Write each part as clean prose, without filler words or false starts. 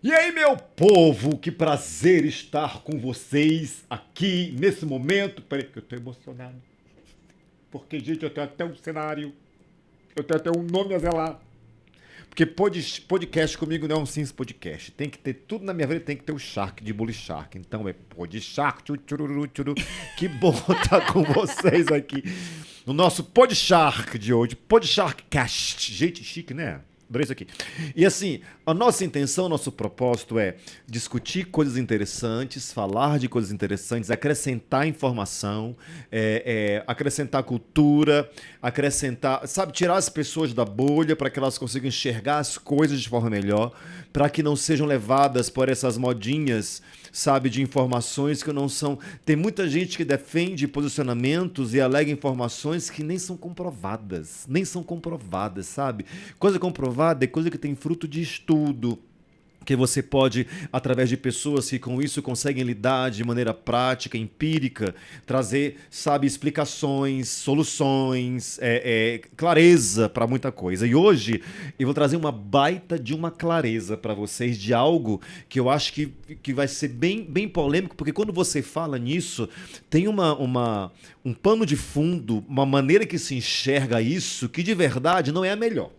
E aí, meu povo, que prazer estar com vocês aqui nesse momento. Peraí, que eu tô emocionado. Porque, gente, eu tenho até um cenário, eu tenho até um nome a zelar. Porque podcast comigo não é um simples podcast. Tem que ter tudo na minha vida, tem que ter o Shark de Bully Shark. Então é Pod Shark, tchururu, tchuru. Que bom estar com vocês aqui no nosso Pod Shark de hoje. Pod Shark Cast. Gente, chique, né? Adorei isso aqui. E assim, a nossa intenção, o nosso propósito é discutir coisas interessantes, falar de coisas interessantes, acrescentar informação, acrescentar cultura, acrescentar, sabe, tirar as pessoas da bolha para que elas consigam enxergar as coisas de forma melhor, para que não sejam levadas por essas modinhas, sabe, de informações que não são... Tem muita gente que defende posicionamentos e alega informações que nem são comprovadas, sabe? Coisa comprovada é coisa que tem fruto de estudo, que você pode, através de pessoas que com isso conseguem lidar de maneira prática, empírica, trazer, sabe, explicações, soluções, clareza para muita coisa. E hoje eu vou trazer uma baita de uma clareza para vocês de algo que eu acho que vai ser bem polêmico, porque quando você fala nisso, tem um pano de fundo, uma maneira que se enxerga isso, que de verdade não é a melhor.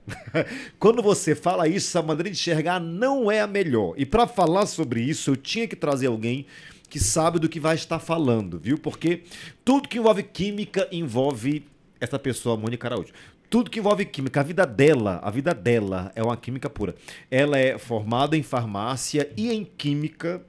Quando você fala isso, essa maneira de enxergar não é a melhor. E para falar sobre isso, eu tinha que trazer alguém que sabe do que vai estar falando, viu? Porque tudo que envolve química envolve essa pessoa, Mônica Araújo. Tudo que envolve química, a vida dela é uma química pura. Ela é formada em farmácia e em química,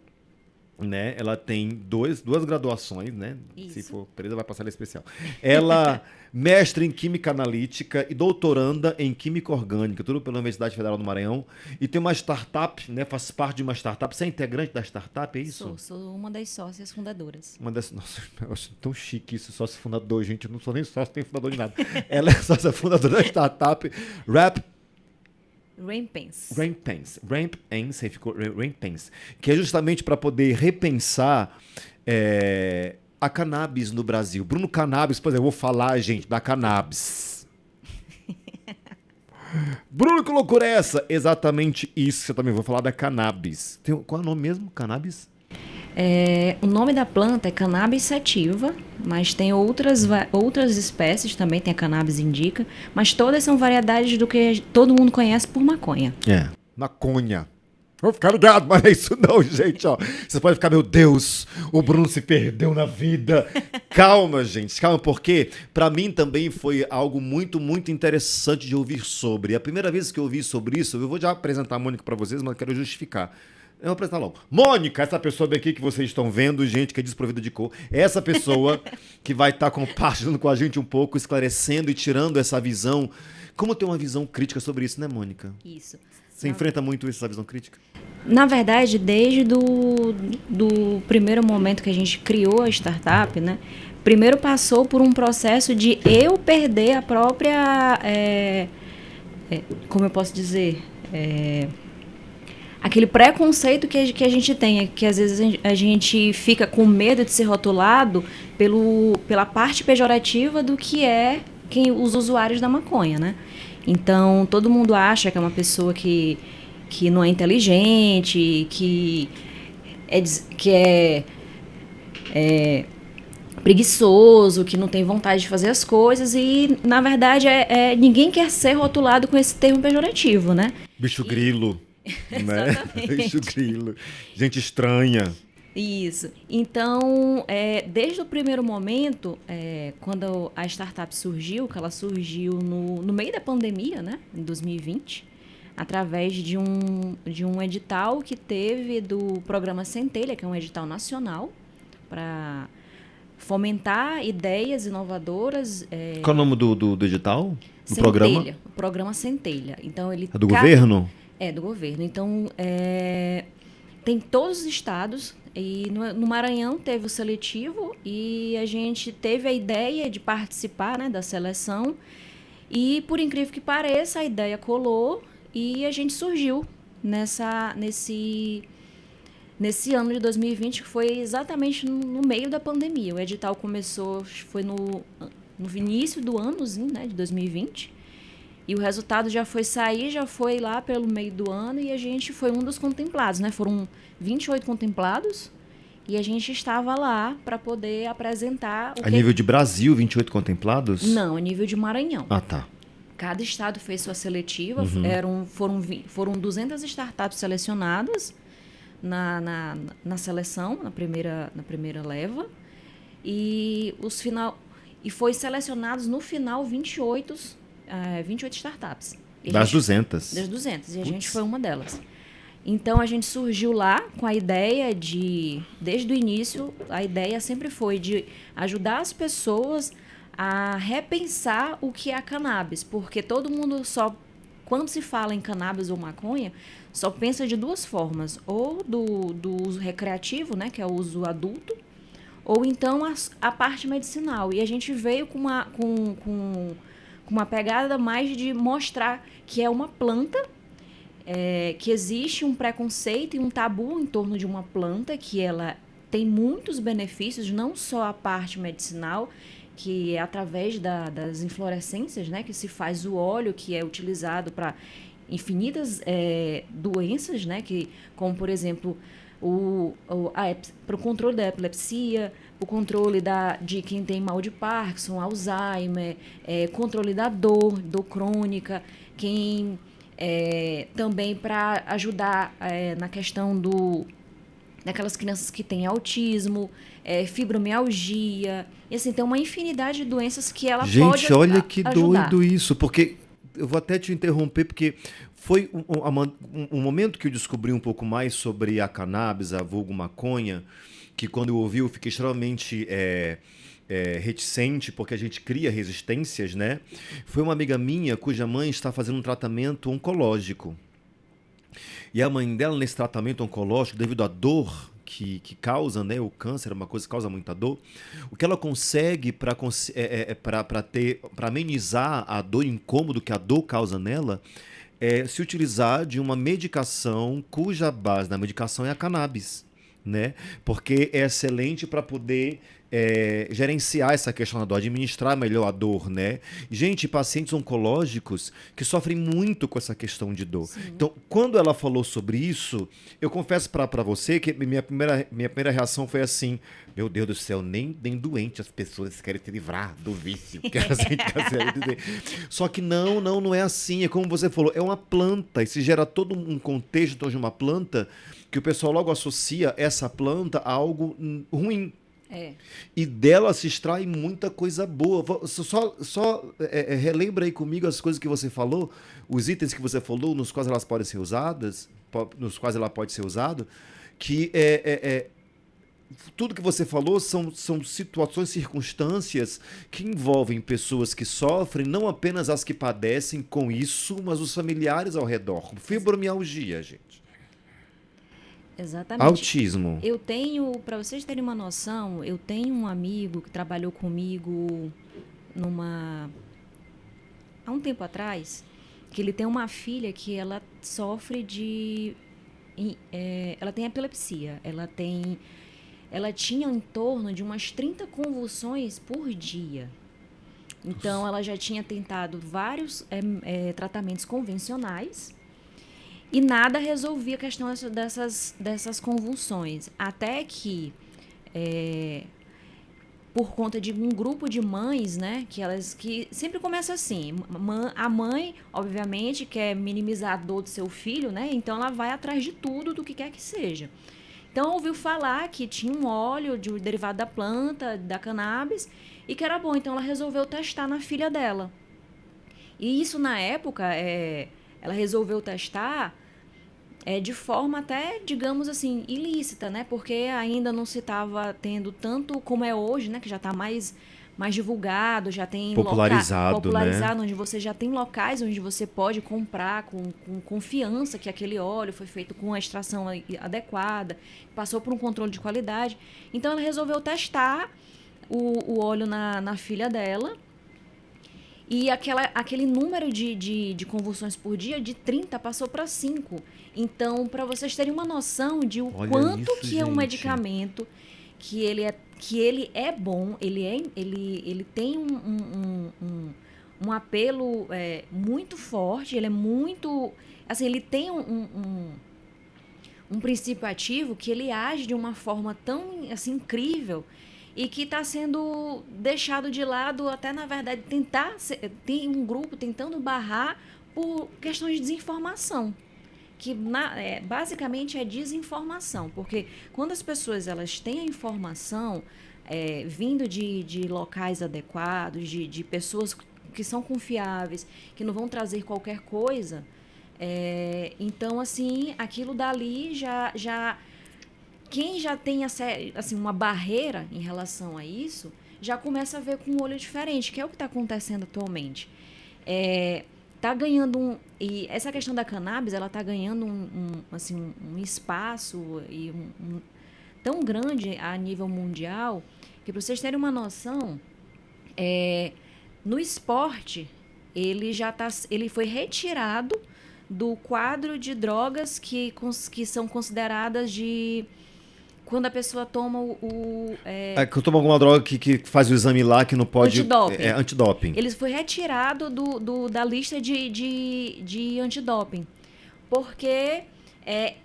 né? Ela tem duas graduações, né? Isso. Se for presa, vai passar ela especial. Ela mestre em Química Analítica e doutoranda em Química Orgânica, tudo pela Universidade Federal do Maranhão. E tem uma startup, né? Faz parte de uma startup. Você é integrante da startup, é isso? Sou uma das sócias fundadoras. Nossa, eu acho tão chique isso, sócio fundador, gente. Eu não sou nem sócio, nem fundador de nada. Ela é sócia fundadora da startup Rampens, que é justamente para poder repensar a cannabis no Brasil. Bruno Cannabis, por exemplo, eu vou falar, gente, da cannabis. Bruno, que loucura é essa? Exatamente isso, eu também vou falar da cannabis. Qual é o nome mesmo? Cannabis? O nome da planta é cannabis sativa, mas tem outras espécies também, tem a cannabis indica, mas todas são variedades do que todo mundo conhece por maconha. Maconha. Vou ficar ligado, mas não é isso não, gente, ó. Você pode ficar, meu Deus, o Bruno se perdeu na vida. Calma, gente, calma, porque pra mim também foi algo muito, muito interessante de ouvir sobre. A primeira vez que eu ouvi sobre isso, eu vou já apresentar a Mônica pra vocês, mas eu quero justificar. Eu vou apresentar logo. Mônica, essa pessoa daqui que vocês estão vendo, gente, que é desprovida de cor, é essa pessoa que vai estar compartilhando com a gente um pouco, esclarecendo e tirando essa visão. Como ter uma visão crítica sobre isso, né, Mônica? Isso. Você enfrenta muito essa visão crítica? Na verdade, desde do primeiro momento que a gente criou a startup, né? Primeiro passou por um processo de eu perder a própria... como eu posso dizer? Aquele preconceito que a gente tem, que às vezes a gente fica com medo de ser rotulado pela parte pejorativa do que é os usuários da maconha, né? Então, todo mundo acha que é uma pessoa que não é inteligente, que é preguiçoso, que não tem vontade de fazer as coisas e, na verdade, ninguém quer ser rotulado com esse termo pejorativo, né? Bicho grilo. Né? Exatamente. Bicho grilo. Gente estranha. Isso. Então, desde o primeiro momento, quando a startup surgiu, que ela surgiu no meio da pandemia, né, em 2020, através de um edital que teve do Programa Centelha, que é um edital nacional, para fomentar ideias inovadoras. Qual é o nome do edital? Do Centelha, programa? o Programa Centelha. Então, É do governo? É, do governo. Então, tem todos os estados, e no Maranhão teve o seletivo, e a gente teve a ideia de participar, né, da seleção, e, por incrível que pareça, a ideia colou, e a gente surgiu nesse ano de 2020, que foi exatamente no meio da pandemia. O edital começou, foi no início do anozinho, né, de 2020, E o resultado já foi sair, já foi lá pelo meio do ano e a gente foi um dos contemplados, né? Foram 28 contemplados e a gente estava lá para poder apresentar o A nível de Brasil, 28 contemplados? Não, a nível de Maranhão. Ah, tá. Cada estado fez sua seletiva, foram 200 startups selecionadas na seleção, na primeira leva, e foi selecionados no final 28 startups. Das 200. Das 200, e a gente foi uma delas. Então, a gente surgiu lá com a ideia desde o início, a ideia sempre foi de ajudar as pessoas a repensar o que é a cannabis, porque todo mundo quando se fala em cannabis ou maconha, só pensa de duas formas, ou do uso recreativo, né, que é o uso adulto, ou então a parte medicinal. E a gente veio com uma pegada mais de mostrar que é uma planta, que existe um preconceito e um tabu em torno de uma planta, que ela tem muitos benefícios, não só a parte medicinal, que é através das inflorescências, né, que se faz o óleo, que é utilizado para infinitas doenças, né, como, por exemplo, para o controle da epilepsia, o controle de quem tem mal de Parkinson, Alzheimer, controle da dor crônica, também para ajudar na questão daquelas crianças que têm autismo, fibromialgia, e assim, tem uma infinidade de doenças que ela pode ajudar. Gente, olha que doido isso, porque eu vou até te interromper, porque foi um momento que eu descobri um pouco mais sobre a cannabis, a vulgo maconha, que quando eu ouvi eu fiquei extremamente reticente, porque a gente cria resistências, né? Foi uma amiga minha cuja mãe está fazendo um tratamento oncológico. E a mãe dela, nesse tratamento oncológico, devido à dor que causa, né, o câncer é uma coisa que causa muita dor, o que ela consegue para amenizar a dor, o incômodo que a dor causa nela, é se utilizar de uma medicação cuja base da medicação é a cannabis, né? Porque é excelente para poder gerenciar essa questão da dor, administrar melhor a dor, né? Gente, pacientes oncológicos que sofrem muito com essa questão de dor. Sim. Então, quando ela falou sobre isso, eu confesso para você que minha primeira reação foi assim: meu Deus do céu, nem doente as pessoas querem se livrar do vício. Só que não é assim. É como você falou, é uma planta, e se gera todo um contexto em torno de uma planta que o pessoal logo associa essa planta a algo ruim. E dela se extrai muita coisa boa. Só relembra aí comigo as coisas que você falou, os itens que você falou, nos quais elas podem ser usadas, nos quais ela pode ser usada, que tudo que você falou são situações, circunstâncias que envolvem pessoas que sofrem, não apenas as que padecem com isso, mas os familiares ao redor. Fibromialgia, gente. Exatamente. Autismo. Eu tenho, para vocês terem uma noção, eu tenho um amigo que trabalhou comigo há um tempo atrás, que ele tem uma filha que ela sofre ela tem epilepsia, ela tinha em torno de umas 30 convulsões por dia. Então, ela já tinha tentado vários tratamentos convencionais, e nada resolvia a questão dessas convulsões. Até que, por conta de um grupo de mães, né, que sempre começa assim, a mãe, obviamente, quer minimizar a dor do seu filho, né, então ela vai atrás de tudo, do que quer que seja. Então, ouviu falar que tinha um óleo derivado da planta, da cannabis, e que era bom. Então, ela resolveu testar na filha dela. E isso, na época, ela resolveu testar de forma até, digamos assim, ilícita, né? Porque ainda não se estava tendo tanto como é hoje, né? Que já está mais divulgado, já tem popularizado, né? Onde você já tem locais onde você pode comprar com confiança que aquele óleo foi feito com a extração adequada, passou por um controle de qualidade. Então, ela resolveu testar o óleo na filha dela. E aquele número de convulsões por dia, de 30, passou para 5. Então, para vocês terem uma noção de quanto isso, que gente. É um medicamento, que ele é bom, ele tem um apelo muito forte, ele é muito... Assim, ele tem um princípio ativo que ele age de uma forma tão assim, incrível e que está sendo deixado de lado até, na verdade, tem um grupo tentando barrar por questões de desinformação, que basicamente é desinformação, porque quando as pessoas elas têm a informação vindo de locais adequados, de pessoas que são confiáveis, que não vão trazer qualquer coisa, então, assim, aquilo dali quem já tem assim, uma barreira em relação a isso, já começa a ver com um olho diferente, que é o que está acontecendo atualmente. Tá ganhando e essa questão da cannabis, ela está ganhando um espaço tão grande a nível mundial, que, para vocês terem uma noção, no esporte, ele foi retirado do quadro de drogas que são consideradas de... Quando a pessoa toma que eu tomo alguma droga que faz o exame lá, que não pode... Antidoping. Antidoping. Ele foi retirado da lista de antidoping. Porque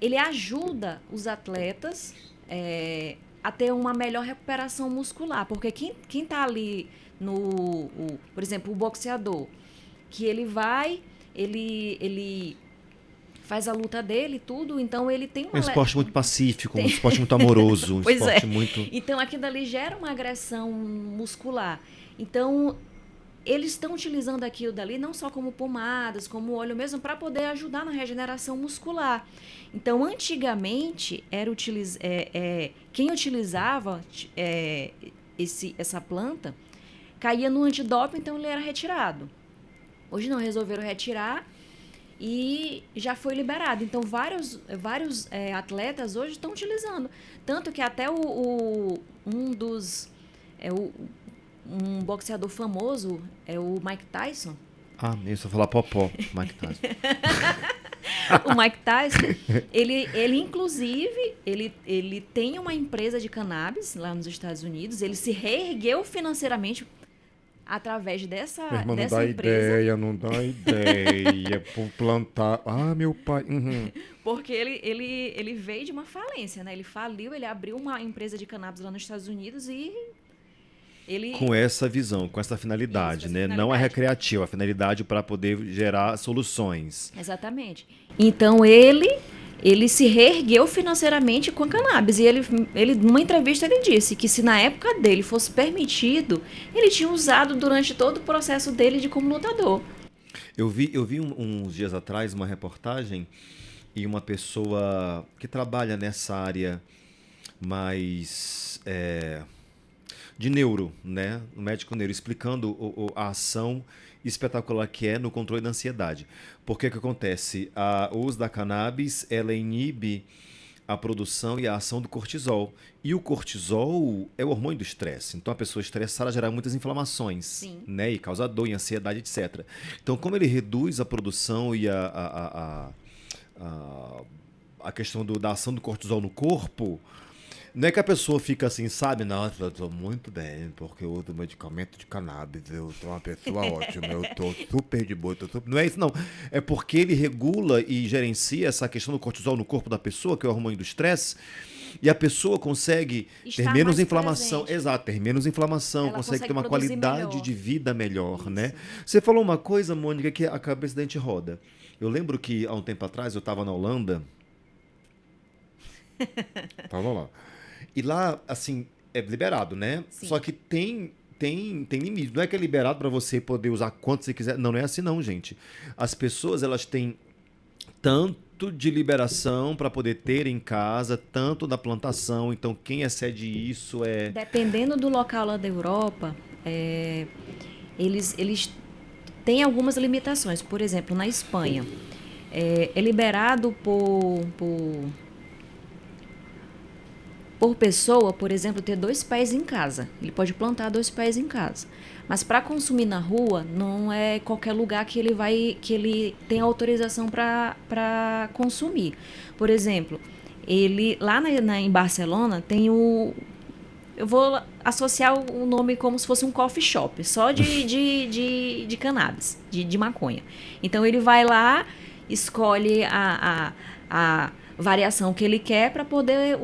ele ajuda os atletas a ter uma melhor recuperação muscular. Porque quem está ali por exemplo, o boxeador, que ele faz a luta dele e tudo, então ele tem um esporte muito pacífico, um esporte muito amoroso, pois esporte muito... Então, aquilo ali gera uma agressão muscular. Então, eles estão utilizando aquilo dali não só como pomadas, como óleo mesmo, para poder ajudar na regeneração muscular. Então, antigamente, quem utilizava essa planta caía no antidoping, então ele era retirado. Hoje não, resolveram retirar e já foi liberado. Então, vários atletas hoje estão utilizando. Tanto que até um boxeador famoso é o Mike Tyson. Eu só falar popó, Mike Tyson. O Mike Tyson, ele inclusive, ele tem uma empresa de cannabis lá nos Estados Unidos. Ele se reergueu financeiramente através dessa empresa. Não dá ideia, por plantar. Meu pai. Uhum. Porque ele veio de uma falência, né? Ele faliu, ele abriu uma empresa de cannabis lá nos Estados Unidos e ele... Com essa visão, com essa finalidade, né? Não é recreativa, a finalidade para poder gerar soluções. Exatamente. Então ele se reergueu financeiramente com a cannabis. E ele, numa entrevista, ele disse que se na época dele fosse permitido, ele tinha usado durante todo o processo dele de como lutador. Eu vi uns dias atrás uma reportagem e uma pessoa que trabalha nessa área mais de neuro, né? Um médico neuro, explicando a ação espetacular que é no controle da ansiedade. Porque que acontece? O uso da cannabis, ela inibe a produção e a ação do cortisol. E o cortisol é o hormônio do estresse. Então, a pessoa estressada gera muitas inflamações. Sim. Né? E causa dor e ansiedade, etc. Então, como ele reduz a produção e a questão da ação do cortisol no corpo... Não é que a pessoa fica assim, sabe? Nossa, eu tô muito bem, porque eu uso medicamento de cannabis, eu sou uma pessoa ótima, eu tô super de boa. Não é isso, não. É porque ele regula e gerencia essa questão do cortisol no corpo da pessoa, que é o hormônio do estresse, e a pessoa consegue ter menos inflamação. Presente. Exato, ter menos inflamação, Ela consegue ter uma qualidade melhor. de vida melhor, Isso. né? Você falou uma coisa, Mônica, que a cabeça da gente roda. Eu lembro que há um tempo atrás eu estava na Holanda. Tava lá. E lá, assim, é liberado, né? Sim. Só que tem limite. Não é que é liberado para você poder usar quanto você quiser. Não é assim não, gente. As pessoas, elas têm tanto de liberação para poder ter em casa, tanto da plantação. Então, quem excede isso é... Dependendo do local lá da Europa, eles têm algumas limitações. Por exemplo, na Espanha, é liberado por pessoa, por exemplo, ter 2 pés em casa. Ele pode plantar 2 pés em casa. Mas para consumir na rua, não é qualquer lugar que ele tem autorização para consumir. Por exemplo, lá em Barcelona tem eu vou associar o nome como se fosse um coffee shop, só de cannabis, de maconha. Então ele vai lá, escolhe a variação que ele quer para poder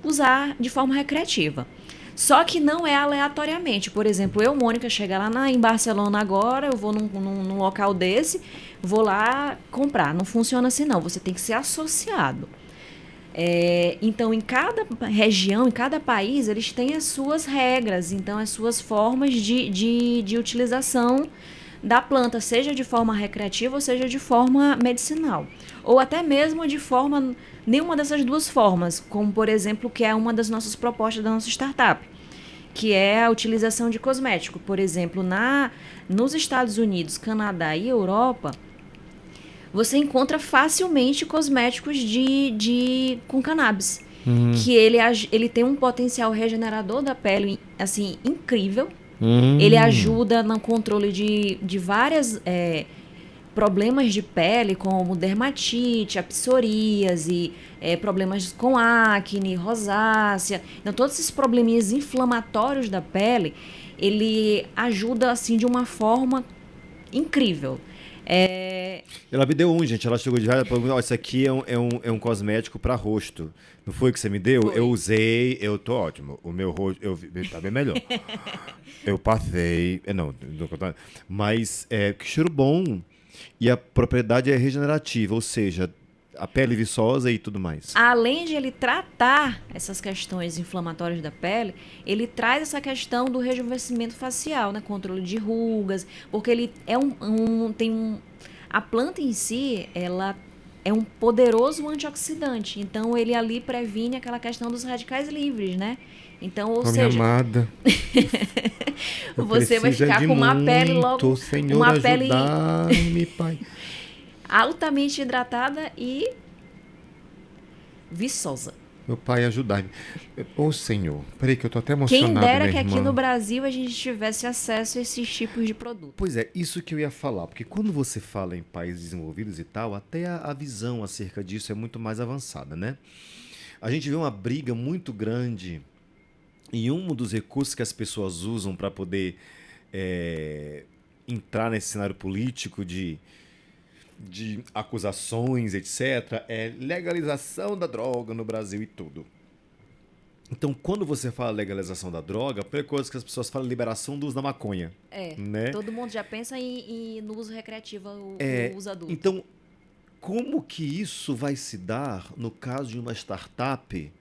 usar de forma recreativa. Só que não é aleatoriamente. Por exemplo, eu, Mônica, chegar lá em Barcelona agora, eu vou num local desse, vou lá comprar. Não funciona assim, não. Você tem que ser associado. Então, em cada região, em cada país, eles têm as suas regras, então as suas formas de utilização da planta, seja de forma recreativa ou seja de forma medicinal. Ou até mesmo de forma, nenhuma dessas duas formas, como por exemplo, que é uma das nossas propostas da nossa startup, que é a utilização de cosmético. Por exemplo, nos Estados Unidos, Canadá e Europa, você encontra facilmente cosméticos com cannabis. Que ele tem um potencial regenerador da pele, assim, incrível. Ele ajuda no controle de vários problemas de pele, como dermatite, a psoríase, problemas com acne, rosácea. Então, todos esses probleminhas inflamatórios da pele, ele ajuda, assim, de uma forma incrível. Ela me deu um, gente. Ela chegou de raiva e falou: isso aqui é um cosmético para rosto. Não foi o que você me deu? Foi. Eu usei, eu tô ótimo. O meu rosto tá bem melhor. Eu passei. Mas que cheiro bom. E a propriedade é regenerativa, ou seja, a pele viçosa e tudo mais. Além de ele tratar essas questões inflamatórias da pele, ele traz essa questão do rejuvenescimento facial, né? Controle de rugas, porque ele a planta em si, ela é um poderoso antioxidante. Então, ele ali previne aquela questão dos radicais livres, né? Então, ou seja... Minha amada. Você vai ficar com uma pele logo... Senhor, uma pele ajudai-me, Pai. altamente hidratada e viçosa. Meu Pai, ajudai-me. Ô, Senhor, peraí que eu tô até emocionado, Quem dera minha que irmã. aqui no Brasil a gente tivesse acesso a esses tipos de produto. Pois é, isso que eu ia falar, porque quando você fala em países desenvolvidos e tal, até a visão acerca disso é muito mais avançada, né? A gente vê uma briga muito grande e um dos recursos que as pessoas usam para poder entrar nesse cenário político de acusações, etc., é legalização da droga no Brasil e tudo. Então, quando você fala legalização da droga, a primeira coisa que as pessoas falam é liberação do uso da maconha. Né? Todo mundo já pensa no uso recreativo, no uso adulto. Então, como que isso vai se dar no caso de uma startup?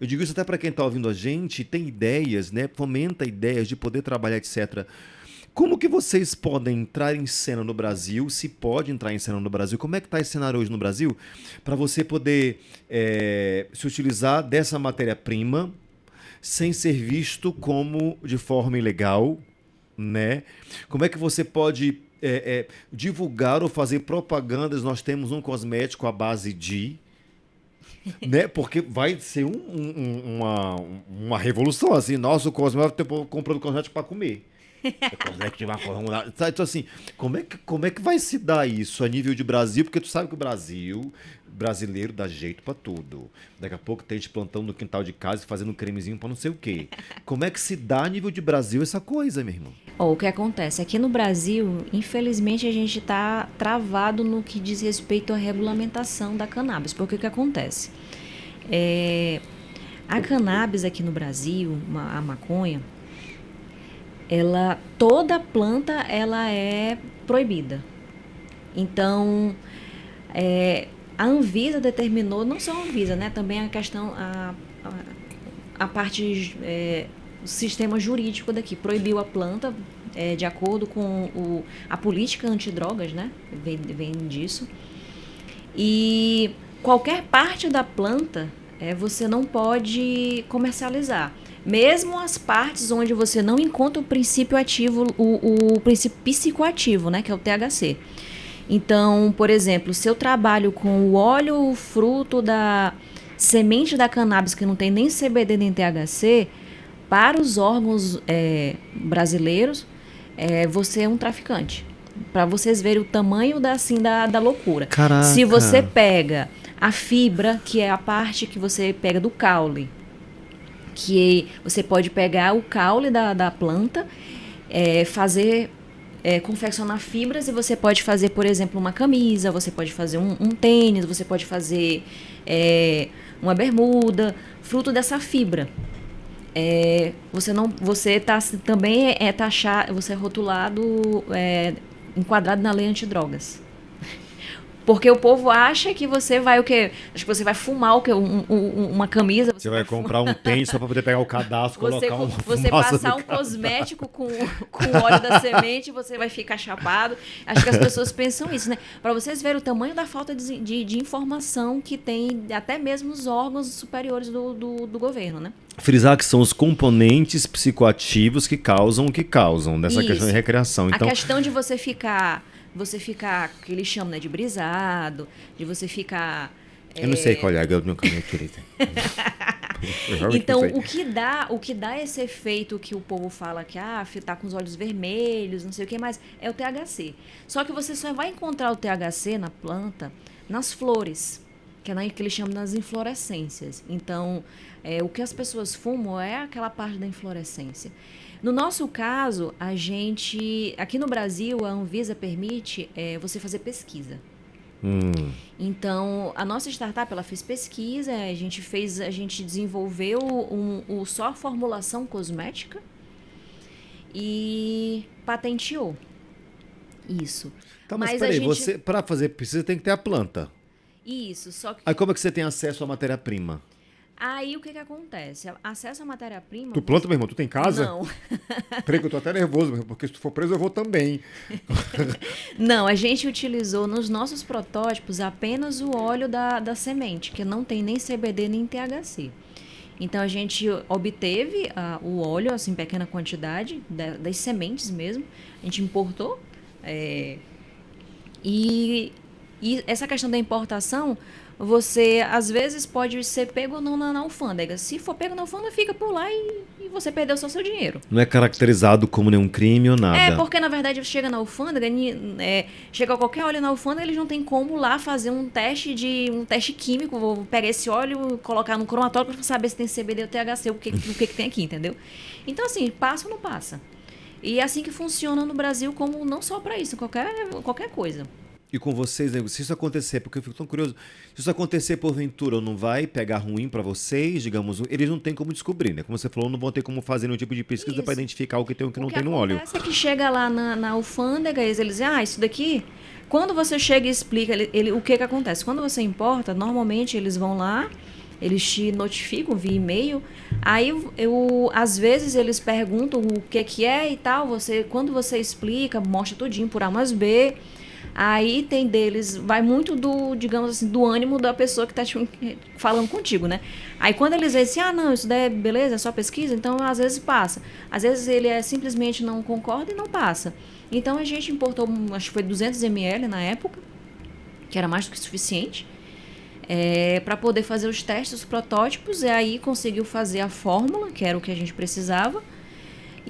Eu digo isso até para quem está ouvindo a gente, tem ideias, né? Fomenta ideias de poder trabalhar, etc. Como que vocês podem entrar em cena no Brasil, se pode entrar em cena no Brasil? Como é que está esse cenário hoje no Brasil? Para você poder se utilizar dessa matéria-prima sem ser visto como de forma ilegal, né? Como é que você pode divulgar ou fazer propagandas? Nós temos um cosmético à base de... né? Porque vai ser uma revolução, assim. Nosso cosmético, comprando cosmético para comer. Então, assim, como é que vai se dar isso a nível de Brasil? Porque tu sabe que o brasileiro dá jeito pra tudo. Daqui a pouco tem gente plantando no quintal de casa e fazendo um cremezinho pra não sei o quê. Como é que se dá a nível de Brasil essa coisa, meu irmão? O que acontece? Aqui no Brasil, infelizmente, a gente está travado no que diz respeito à regulamentação da cannabis. Porque o que acontece? A cannabis aqui no Brasil, a maconha, toda planta ela é proibida. Então, a Anvisa determinou, não só a Anvisa, né, também a questão, a parte, o sistema jurídico daqui proibiu a planta de acordo com a política antidrogas, né, vem disso. E qualquer parte da planta você não pode comercializar. Mesmo as partes onde você não encontra o princípio ativo, o princípio psicoativo, né, que é o THC. Então, por exemplo, se eu trabalho com o óleo, o fruto da semente da cannabis, que não tem nem CBD nem THC, para os órgãos brasileiros, você é um traficante. Para vocês verem o tamanho da loucura. Caraca. Se você pega a fibra, que é a parte que você pega do caule, que você pode pegar o caule da planta, confeccionar fibras, e você pode fazer, por exemplo, uma camisa, você pode fazer um tênis, você pode fazer uma bermuda, fruto dessa fibra. Também é taxado, você é rotulado, enquadrado na lei antidrogas. Porque o povo acha que você vai o quê? Acho que você vai fumar o quê? Uma camisa. Você vai comprar um tênis só para poder pegar o cadastro, colocar uma Você passar um cosmético com o óleo da semente, você vai ficar chapado. Acho que as pessoas pensam isso, né? Para vocês verem o tamanho da falta de informação que tem até mesmo os órgãos superiores do governo, né? Frisar que são os componentes psicoativos que causam o que causam, dessa questão de recreação. Então, a questão de você ficar, que eles chamam, né, de brisado, de você ficar... Eu não sei qual é a meu caminho direito. Então, o que dá esse efeito que o povo fala que tá com os olhos vermelhos, não sei o que mais, é o THC. Só que você só vai encontrar o THC na planta, nas flores, que eles chamam nas inflorescências. Então, o que as pessoas fumam é aquela parte da inflorescência. No nosso caso, aqui no Brasil, a Anvisa permite você fazer pesquisa. Então, a nossa startup, ela fez pesquisa, a gente desenvolveu só formulação cosmética e patenteou isso. Tá, mas peraí, você, para fazer pesquisa tem que ter a planta. Isso, só que... Aí como é que você tem acesso à matéria-prima? Aí o que acontece? Acesso à matéria-prima... Tu planta, meu irmão? Tu tem casa? Não. Peraí que eu tô até nervoso, porque se tu for preso eu vou também. Não, a gente utilizou nos nossos protótipos apenas o óleo da semente, que não tem nem CBD nem THC. Então a gente obteve o óleo, assim, em pequena quantidade, das sementes mesmo. A gente importou. E essa questão da importação... Você, às vezes, pode ser pego ou não na alfândega. Se for pego na alfândega, fica por lá e você perdeu só seu dinheiro. Não é caracterizado como nenhum crime ou nada. Porque, na verdade, chega na alfândega, chega qualquer óleo na alfândega, eles não tem como lá fazer um teste químico. Vou pegar esse óleo, colocar no cromatógrafo para saber se tem CBD ou THC, o que tem aqui, entendeu? Então, assim, passa ou não passa. E é assim que funciona no Brasil, como não só para isso, qualquer coisa. E com vocês, né? Se isso acontecer, porque eu fico tão curioso, se isso acontecer porventura, não vai pegar ruim para vocês, digamos, eles não têm como descobrir, né? Como você falou, não vão ter como fazer nenhum tipo de pesquisa para identificar o que tem e o que não tem no óleo. O que acontece é que chega lá na alfândega, eles dizem, isso daqui... Quando você chega e explica o que acontece. Quando você importa, normalmente eles vão lá, eles te notificam via e-mail, aí às vezes eles perguntam o que é e tal, quando você explica, mostra tudinho por A mais B... Aí tem deles, vai muito digamos assim, do ânimo da pessoa que está falando contigo, né? Aí quando eles veem assim, não, isso daí é beleza, é só pesquisa, então às vezes passa. Às vezes ele simplesmente não concorda e não passa. Então a gente importou, acho que foi 200 ml na época, que era mais do que suficiente, para poder fazer os testes, os protótipos, e aí conseguiu fazer a fórmula, que era o que a gente precisava,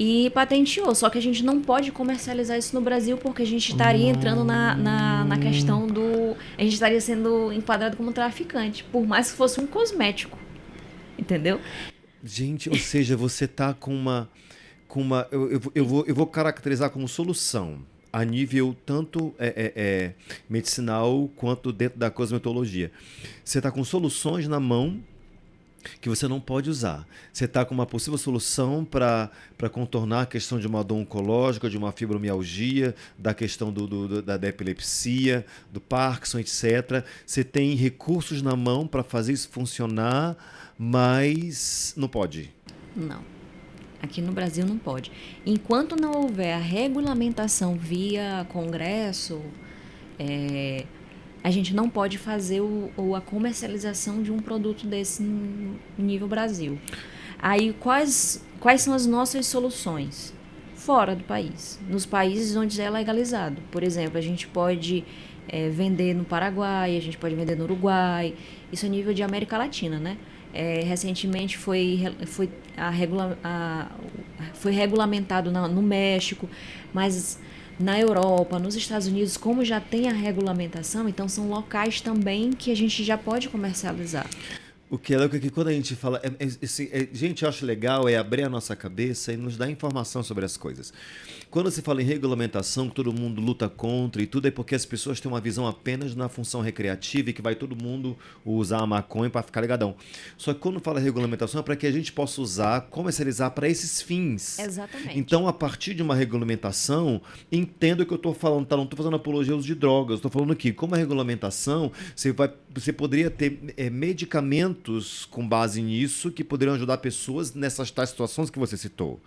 e patenteou. Só que a gente não pode comercializar isso no Brasil porque a gente estaria entrando na questão a gente estaria sendo enquadrado como traficante, por mais que fosse um cosmético. Entendeu? Gente, ou seja, você tá com uma eu vou caracterizar como solução a nível tanto medicinal quanto dentro da cosmetologia. Você tá com soluções na mão que você não pode usar. Você está com uma possível solução para contornar a questão de uma dor oncológica, de uma fibromialgia, da questão da epilepsia, do Parkinson, etc. Você tem recursos na mão para fazer isso funcionar, mas não pode. Não. Aqui no Brasil não pode. Enquanto não houver a regulamentação via Congresso, a gente não pode fazer a comercialização de um produto desse no nível Brasil. Aí, quais são as nossas soluções? Fora do país. Nos países onde é legalizado. Por exemplo, a gente pode vender no Paraguai, a gente pode vender no Uruguai. Isso a nível de América Latina, né? Recentemente foi regulamentado no México, mas... Na Europa, nos Estados Unidos, como já tem a regulamentação, então são locais também que a gente já pode comercializar. O que é louco é que quando a gente fala. Gente, eu acho legal é abrir a nossa cabeça e nos dar informação sobre as coisas. Quando se fala em regulamentação, que todo mundo luta contra e tudo, é porque as pessoas têm uma visão apenas na função recreativa e que vai todo mundo usar a maconha para ficar ligadão. Só que quando fala regulamentação é para que a gente possa usar, comercializar para esses fins. Exatamente. Então, a partir de uma regulamentação, entenda o que eu estou falando, tá? Não estou fazendo apologia ao uso de drogas, estou falando que, como a regulamentação, você poderia ter medicamentos com base nisso que poderiam ajudar pessoas nessas tais situações que você citou.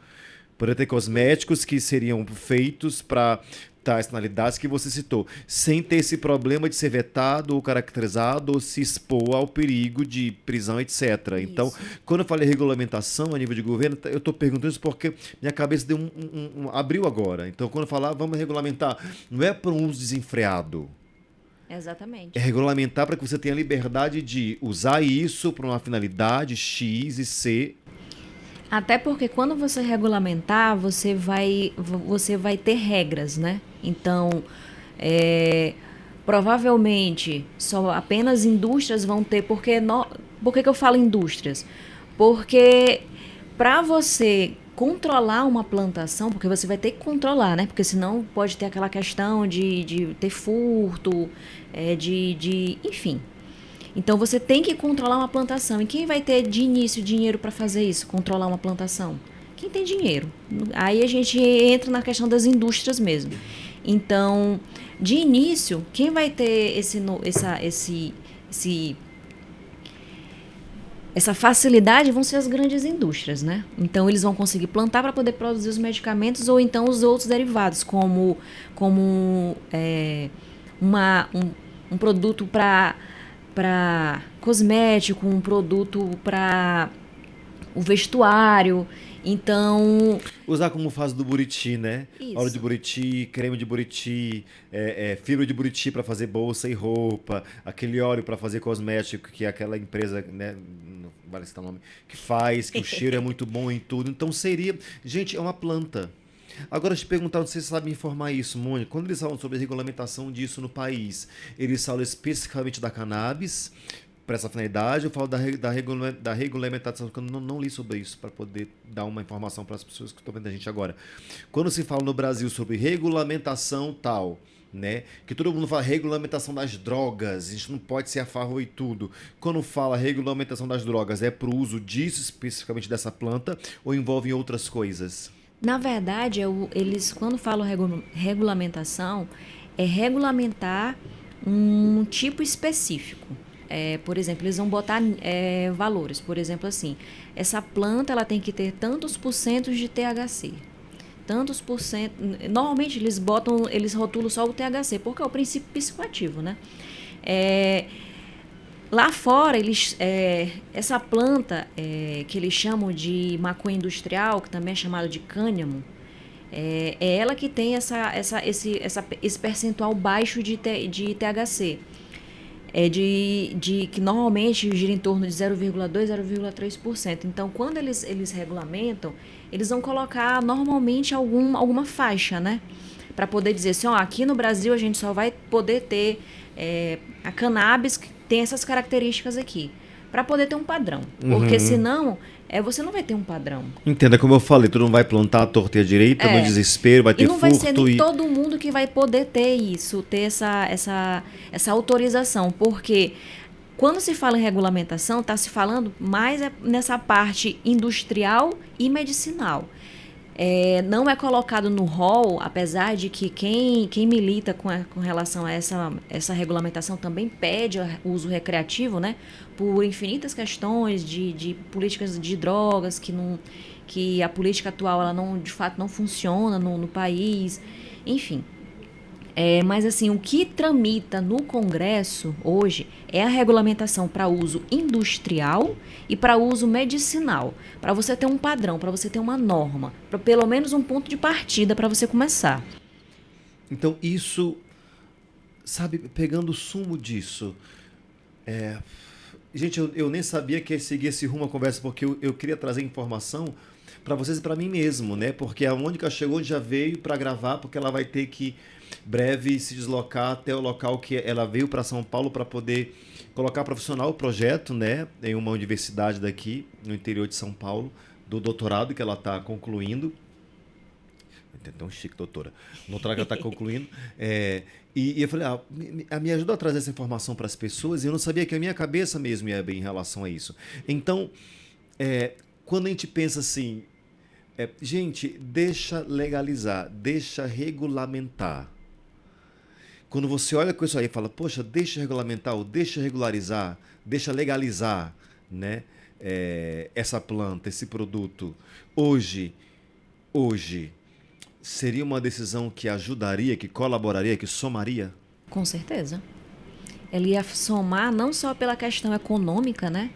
Poderia ter cosméticos que seriam feitos para tais finalidades que você citou, sem ter esse problema de ser vetado ou caracterizado ou se expor ao perigo de prisão, etc. Então, Isso. quando eu falei regulamentação a nível de governo, eu estou perguntando isso porque minha cabeça deu abriu agora. Então, quando eu falar, vamos regulamentar, não é para um uso desenfreado. Exatamente. É regulamentar para que você tenha liberdade de usar isso para uma finalidade X e C. Até porque quando você regulamentar, você vai ter regras, né? Então, provavelmente, só apenas indústrias vão ter... Por que eu falo indústrias? Porque para você controlar uma plantação, porque você vai ter que controlar, né? Porque senão pode ter aquela questão de ter furto, enfim... Então você tem que controlar uma plantação. E quem vai ter de início dinheiro para fazer isso? Controlar uma plantação? Quem tem dinheiro. Aí a gente entra na questão das indústrias mesmo. Então, de início, quem vai ter essa facilidade vão ser as grandes indústrias, né? Então eles vão conseguir plantar para poder produzir os medicamentos ou então os outros derivados, como um produto para cosmético, um produto para o vestuário. Então... Usar como faz do buriti, né? Isso. Óleo de buriti, creme de buriti, fibra de buriti para fazer bolsa e roupa, aquele óleo para fazer cosmético, que é aquela empresa, né? Não vale citar o nome, que faz, que o cheiro é muito bom em tudo. Então seria... Gente, é uma planta. Agora, te perguntar, não sei se você sabe me informar isso, Mônica. Quando eles falam sobre a regulamentação disso no país, eles falam especificamente da cannabis, para essa finalidade, eu falo da regulamentação, porque eu não li sobre isso, para poder dar uma informação para as pessoas que estão vendo a gente agora. Quando se fala no Brasil sobre regulamentação tal, né, que todo mundo fala regulamentação das drogas, a gente não pode ser a favor e tudo. Quando fala regulamentação das drogas, é para o uso disso, especificamente dessa planta, ou envolve outras coisas? Na verdade, eles, quando falam regulamentação, é regulamentar um tipo específico. Por exemplo, eles vão botar valores. Por exemplo, assim, essa planta ela tem que ter tantos por cento de THC. Tantos por cento... Normalmente, eles rotulam só o THC, porque é o princípio psicoativo, né? Lá fora, essa planta, que eles chamam de maconha industrial, que também é chamada de cânhamo, é ela que tem esse percentual baixo de THC. Que normalmente gira em torno de 0,2%, 0,3%. Então, quando eles regulamentam, eles vão colocar normalmente alguma faixa, né? Para poder dizer assim, aqui no Brasil a gente só vai poder ter a cannabis que tem essas características aqui, para poder ter um padrão. Porque senão, você não vai ter um padrão. Entenda, como eu falei, tu não vai plantar a torta e a direita, no desespero, vai ter furto. E não vai ser nem todo mundo que vai poder ter isso, ter essa autorização, porque quando se fala em regulamentação, está se falando mais nessa parte industrial e medicinal. Não é colocado no rol, apesar de que quem milita com relação a essa regulamentação também pede o uso recreativo, né? Por infinitas questões de políticas de drogas, que a política atual ela de fato não funciona no país, enfim. Mas assim, o que tramita no Congresso hoje é a regulamentação para uso industrial e para uso medicinal, para você ter um padrão, para você ter uma norma, para pelo menos um ponto de partida para você começar. Então isso, sabe, pegando o sumo disso, Gente, eu nem sabia que ia seguir esse rumo a conversa, porque eu queria trazer informação para vocês e para mim mesmo, né? Porque a Mônica chegou, já veio para gravar, porque ela vai ter que breve se deslocar até o local que ela veio para São Paulo para poder colocar profissional o projeto, né? Em uma universidade daqui, no interior de São Paulo, do doutorado que ela está concluindo. Tão chique, doutora. No doutorado que ela está concluindo. E eu falei, me ajuda a trazer essa informação para as pessoas, e eu não sabia que a minha cabeça mesmo ia bem em relação a isso. Então, quando a gente pensa assim, gente, deixa legalizar, deixa regulamentar. Quando você olha com isso aí e fala, poxa, deixa regulamentar, ou deixa regularizar, deixa legalizar, né, essa planta, esse produto, hoje, seria uma decisão que ajudaria, que colaboraria, que somaria? Com certeza. Ele ia somar não só pela questão econômica, né?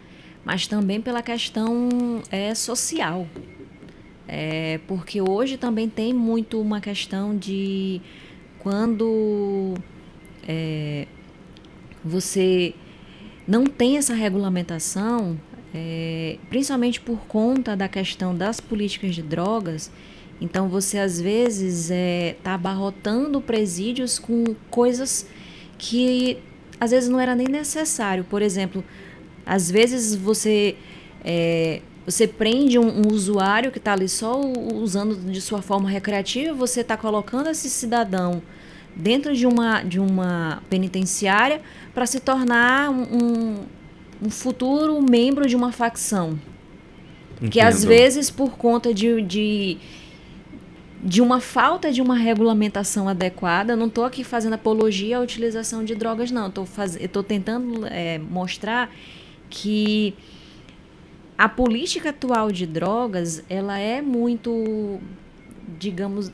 Mas também pela questão social. Porque hoje também tem muito uma questão de quando você não tem essa regulamentação, principalmente por conta da questão das políticas de drogas. Então, você, às vezes, está abarrotando presídios com coisas que, às vezes, não era nem necessário. Por exemplo, às vezes, você prende um usuário que está ali só usando de sua forma recreativa, você está colocando esse cidadão dentro de uma penitenciária para se tornar um futuro membro de uma facção. Entendo. Que, às vezes, por conta de uma falta de uma regulamentação adequada, não estou aqui fazendo apologia à utilização de drogas, não. Estou tentando mostrar que a política atual de drogas, ela é muito, digamos,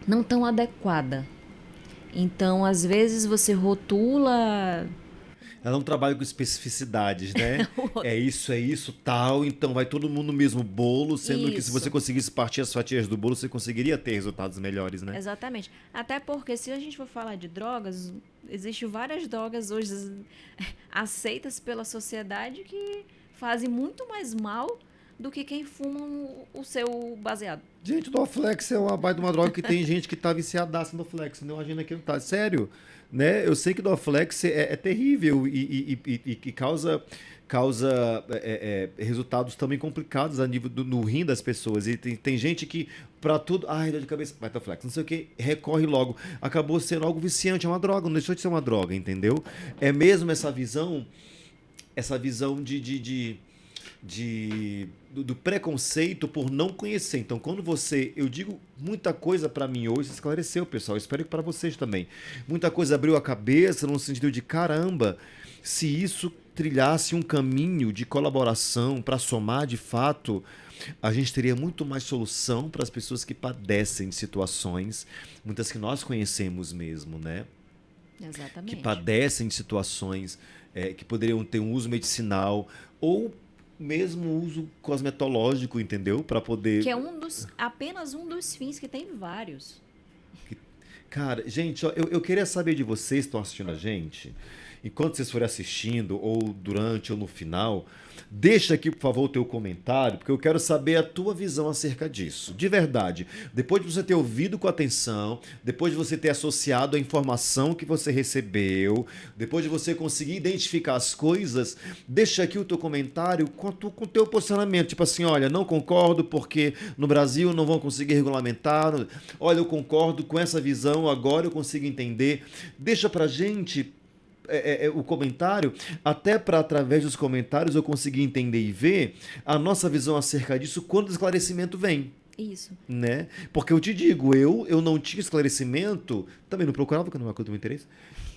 não tão adequada. Então, às vezes, você rotula... Ela não trabalha com especificidades, né? É isso, tal, então vai todo mundo no mesmo bolo, sendo que se você conseguisse partir as fatias do bolo, você conseguiria ter resultados melhores, né? Exatamente. Até porque, se a gente for falar de drogas, existem várias drogas hoje aceitas pela sociedade que fazem muito mais mal do que quem fuma o seu baseado. Gente, o Dorflex é uma baita de uma droga que tem gente que tá viciadaça no Dorflex, não imagina que não tá. Sério, né? Eu sei que o Dorflex é terrível e causa resultados também complicados a nível no rim das pessoas. E tem gente que, pra tudo, dor de cabeça, vai Dorflex, não sei o que, recorre logo. Acabou sendo algo viciante, é uma droga, não deixou de ser uma droga, entendeu? É mesmo essa visão do preconceito por não conhecer. Então, quando eu digo muita coisa para mim hoje, esclareceu, pessoal, espero que para vocês também. Muita coisa abriu a cabeça no sentido de, caramba, se isso trilhasse um caminho de colaboração para somar de fato, a gente teria muito mais solução para as pessoas que padecem de situações, muitas que nós conhecemos mesmo, né? Exatamente. Que padecem de situações que poderiam ter um uso medicinal ou mesmo uso cosmetológico, entendeu? Para poder... Que é apenas um dos fins, que tem vários. Cara, gente, eu queria saber de vocês que estão assistindo a gente, enquanto vocês forem assistindo, ou durante, ou no final, deixa aqui, por favor, o teu comentário, porque eu quero saber a tua visão acerca disso. De verdade. Depois de você ter ouvido com atenção, depois de você ter associado a informação que você recebeu, depois de você conseguir identificar as coisas, deixa aqui o teu comentário com o teu posicionamento. Tipo assim, olha, não concordo porque no Brasil não vão conseguir regulamentar. Olha, eu concordo com essa visão, agora eu consigo entender. Deixa pra gente... o comentário, até para através dos comentários eu conseguir entender e ver a nossa visão acerca disso quando o esclarecimento vem. Isso. Né? Porque eu te digo, eu não tinha esclarecimento, também não procurava, porque não é uma coisa do meu interesse.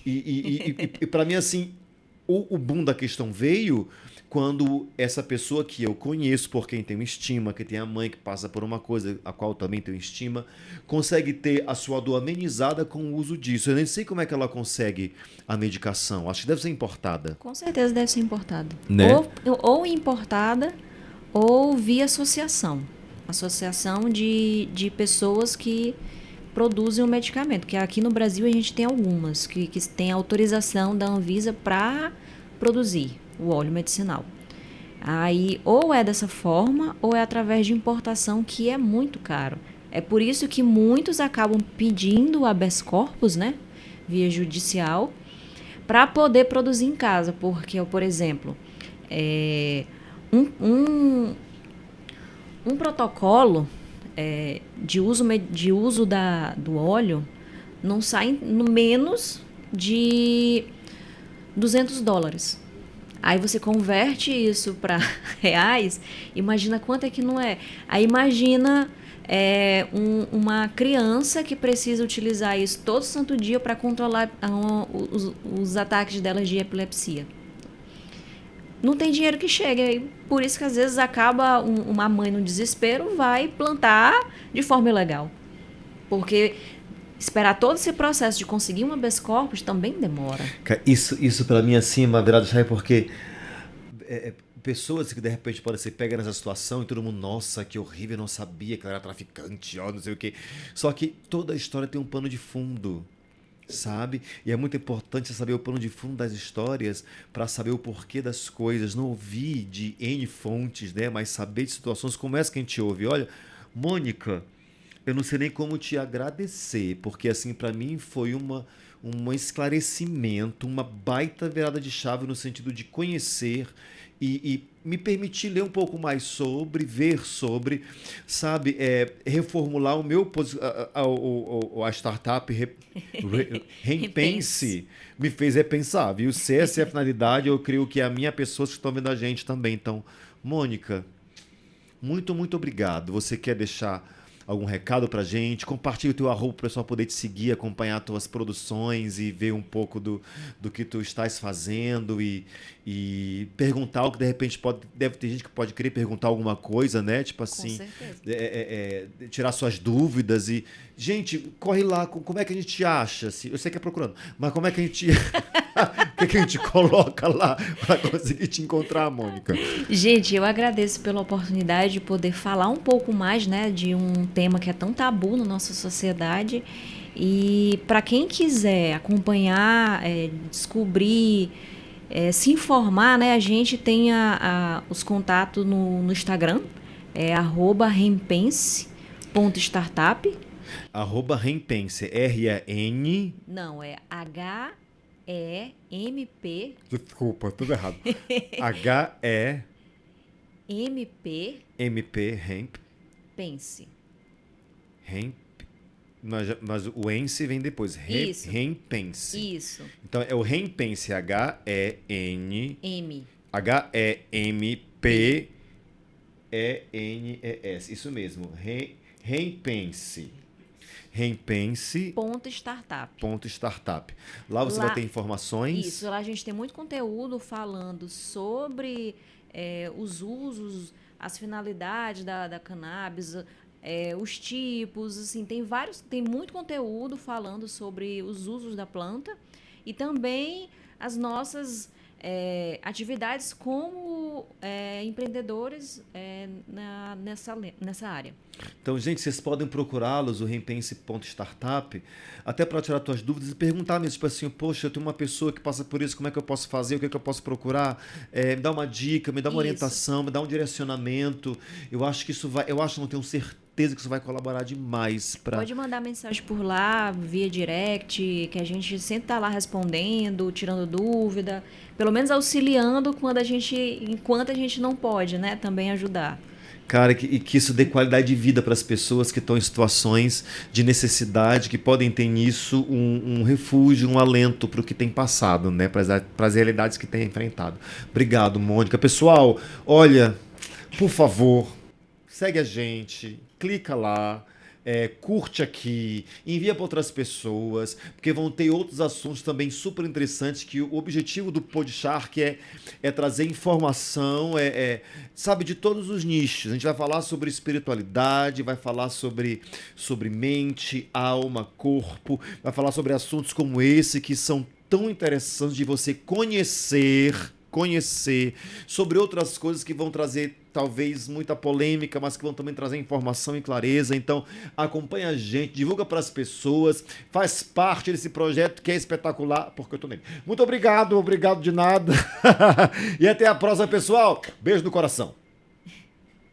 E para mim, assim, o boom da questão veio quando essa pessoa que eu conheço, por quem tenho estima, que tem a mãe que passa por uma coisa a qual também tenho estima, consegue ter a sua dor amenizada com o uso disso. Eu nem sei como é que ela consegue a medicação. Acho que deve ser importada. Com certeza deve ser importada. Né? Ou importada ou via associação. Associação de pessoas que produzem o medicamento. Que aqui no Brasil a gente tem algumas que têm autorização da Anvisa para produzir o óleo medicinal. Aí, ou é dessa forma, ou é através de importação, que é muito caro. É por isso que muitos acabam pedindo habeas corpus, né, via judicial, para poder produzir em casa. Porque, por exemplo, um protocolo de uso do óleo não sai no menos de $200. Aí você converte isso para reais, imagina quanto é que não é. Aí imagina uma criança que precisa utilizar isso todo santo dia para controlar os ataques dela de epilepsia. Não tem dinheiro que chegue. Por isso que às vezes acaba uma mãe no desespero vai plantar de forma ilegal. Porque esperar todo esse processo de conseguir um habeas corpus também demora. Isso para mim assim é uma virada de chave, porque pessoas que de repente podem ser pegas nessa situação e todo mundo, nossa, que horrível, eu não sabia que ela era traficante, ó, não sei o quê. Só que toda a história tem um pano de fundo, sabe? E é muito importante saber o pano de fundo das histórias para saber o porquê das coisas, não ouvir de N fontes, né? Mas saber de situações como essa que a gente ouve. Olha, Mônica, eu não sei nem como te agradecer, porque assim, para mim foi um esclarecimento, uma baita virada de chave no sentido de conhecer e me permitir ler um pouco mais sobre, ver sobre, sabe, reformular o meu a startup Repense me fez repensar, viu? Se essa é a finalidade, eu creio que é a minha pessoas que estão vendo a gente também. Então, Mônica, muito, muito obrigado. Você quer deixar algum recado pra gente? Compartilha o teu arroba para o pessoal poder te seguir, acompanhar tuas produções e ver um pouco do que tu estás fazendo e perguntar o que de repente deve ter gente que pode querer perguntar alguma coisa, né? Tipo assim, tirar suas dúvidas e... Gente, corre lá, como é que a gente acha? Eu sei que é procurando, mas como é que a gente... O que a gente coloca lá para conseguir te encontrar, Mônica? Gente, eu agradeço pela oportunidade de poder falar um pouco mais, né, de um tema que é tão tabu na nossa sociedade. E para quem quiser acompanhar, descobrir, se informar, né, a gente tem os contatos no Instagram, @rempense.startup. @rempense, R-A-N... Não, é H-E-M-P. Desculpa, tudo errado. H-E-M-P. M-P, Hemp. Pense. Hemp. Mas o ence vem depois. Isso. Rempense. Isso. Então é o Rempense, H-E-N... M. H-E-M-P-E-N-E-S. Isso mesmo. Rempense. Rempense. .startup. Lá você vai ter informações. Isso, lá a gente tem muito conteúdo falando sobre os usos, as finalidades da cannabis, os tipos, assim, tem muito conteúdo falando sobre os usos da planta e também as nossas atividades como empreendedores nessa área. Então, gente, vocês podem procurá-los, o Rempense.startup, até para tirar suas dúvidas e perguntar mesmo, tipo assim, poxa, eu tenho uma pessoa que passa por isso, como é que eu posso fazer, o que é que eu posso procurar? Me dá uma dica, me dá uma orientação, me dá um direcionamento. Eu acho que não tenho certeza que isso vai colaborar demais para... Pode mandar mensagem por lá, via direct, que a gente sempre está lá respondendo, tirando dúvida, pelo menos auxiliando enquanto a gente não pode, né, também ajudar. Cara, que isso dê qualidade de vida para as pessoas que estão em situações de necessidade, que podem ter nisso um refúgio, um alento para o que tem passado, né? Para as realidades que tem enfrentado. Obrigado, Mônica. Pessoal, olha, por favor, segue a gente, clica lá. Curte aqui, envia para outras pessoas, porque vão ter outros assuntos também super interessantes, que o objetivo do Podshark é trazer informação, sabe, de todos os nichos. A gente vai falar sobre espiritualidade, vai falar sobre mente, alma, corpo, vai falar sobre assuntos como esse, que são tão interessantes de você conhecer conhecer, sobre outras coisas que vão trazer talvez muita polêmica, mas que vão também trazer informação e clareza. Então, acompanha a gente, divulga para as pessoas, faz parte desse projeto que é espetacular, porque eu tô nele. Muito obrigado de nada. E até a próxima, pessoal. Beijo no coração.